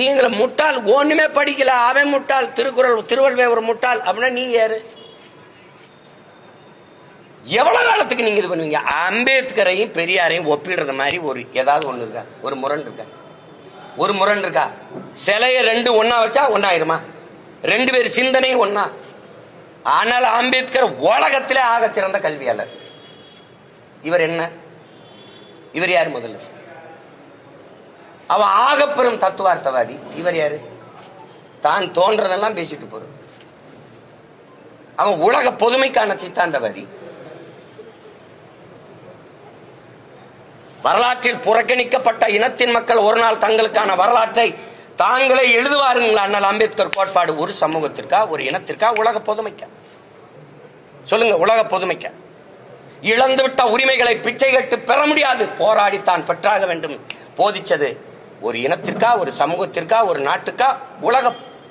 நீங்கள முட்டாள், ஒண்ணுமே படிக்கல, அவன் முட்டாள், திருக்குறள் திருவள்ளுவர் ஒரு முட்டாள் அப்படின்னா நீங்க யாரு? எவ்வளவு காலத்துக்கு நீங்க இது பண்ணுவீங்க? அம்பேத்கரையும் பெரியாரையும் ஒப்பிடுறது மாதிரி ஒரு ஏதாவது ஒண்ணு இருக்கா? ஒரு முரண் இருக்கா? ஒரு முரண் இருக்கா? சிலைய ரெண்டு ஒன்னா வச்சா ஒன்னாயிருமா? ரெண்டு பேர் சிந்தனையும் ஒன்னா. ஆனால் அம்பேத்கர் உலகத்திலே ஆக சிறந்த கல்வியாளர். இவர் என்ன? இவர் யாரு? முதல்ல அவன் ஆகப்பெரும் தத்துவார்த்தவாதி. இவர் யாரு? தான் தோன்றதெல்லாம் பேசிட்டு போறது. அவன் உலக பொதுமைக்கான சித்தாந்தவாதி. வரலாற்றில் புறக்கணிக்கப்பட்ட இனத்தின் மக்கள் ஒரு நாள் தங்களுக்கான வரலாற்றை தாங்களே எழுதுவாருங்களா? அண்ணல் அம்பேத்கர் கோட்பாடு ஒரு சமூகத்திற்கா, ஒரு இனத்திற்கா, உலக பொதுமைக்கா? சொல்லுங்க. உலக பொதுமைக்கா? இழந்துவிட்ட உரிமைகளை பிச்சை கட்டு பெற முடியாது, போராடித்தான் பெற்றாக வேண்டும் போதிச்சது ஒரு இனத்திற்கா, ஒரு சமூகத்திற்கா, ஒரு நாட்டுக்கா, உலக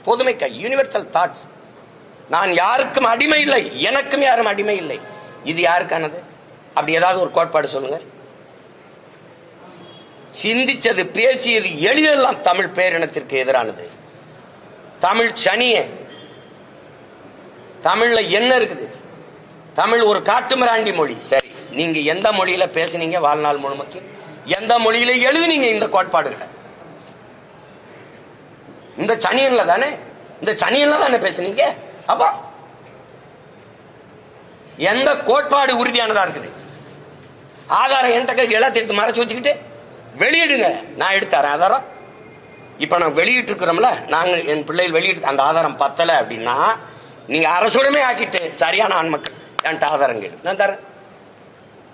பொதுமைக்கா? Universal thoughts. நான் யாருக்கும் அடிமை இல்லை, எனக்கும் யாரும் அடிமை இல்லை. இது யாருக்கானது? அப்படி ஏதாவது ஒரு கோட்பாடு சொல்லுங்க. சிந்திச்சது, பேசியது, எளிதெல்லாம் தமிழ் பேரினத்திற்கு எதிரானது. தமிழ் சனிய. தமிழ்ல என்ன இருக்குது? தமிழ் ஒரு காட்டுமிராண்டி மொழி. சரி, நீங்க எந்த மொழியில பேசுனீங்க வாழ்நாள் முழுமைக்கு? எந்த மொழியில எழுதுனீங்க இந்த கோட்பாடுகளை? இந்த சனியன்ல தானே, இந்த சனியன்ல தானே பேசுனீங்க. அப்ப எந்த கோட்பாடு உறுதியானதா இருக்குது? ஆதாரம் என்கிட்ட எல்லாத்தையும் எடுத்து மறைச்சு வச்சுக்கிட்டு வெளியிடுங்க, நான் எடுத்தாரேன் ஆதாரம். இப்ப நான் வெளியிட்டு இருக்கிறோம்ல, நாங்க என் பிள்ளைகள் வெளியிட்டு அந்த ஆதாரம் பத்தல அப்படின்னா நீங்க அரசுடமே ஆக்கிட்டு சரியான ஆண் மக்கள் என்கிட்ட ஆதாரம் கேடு, நான் தரேன்.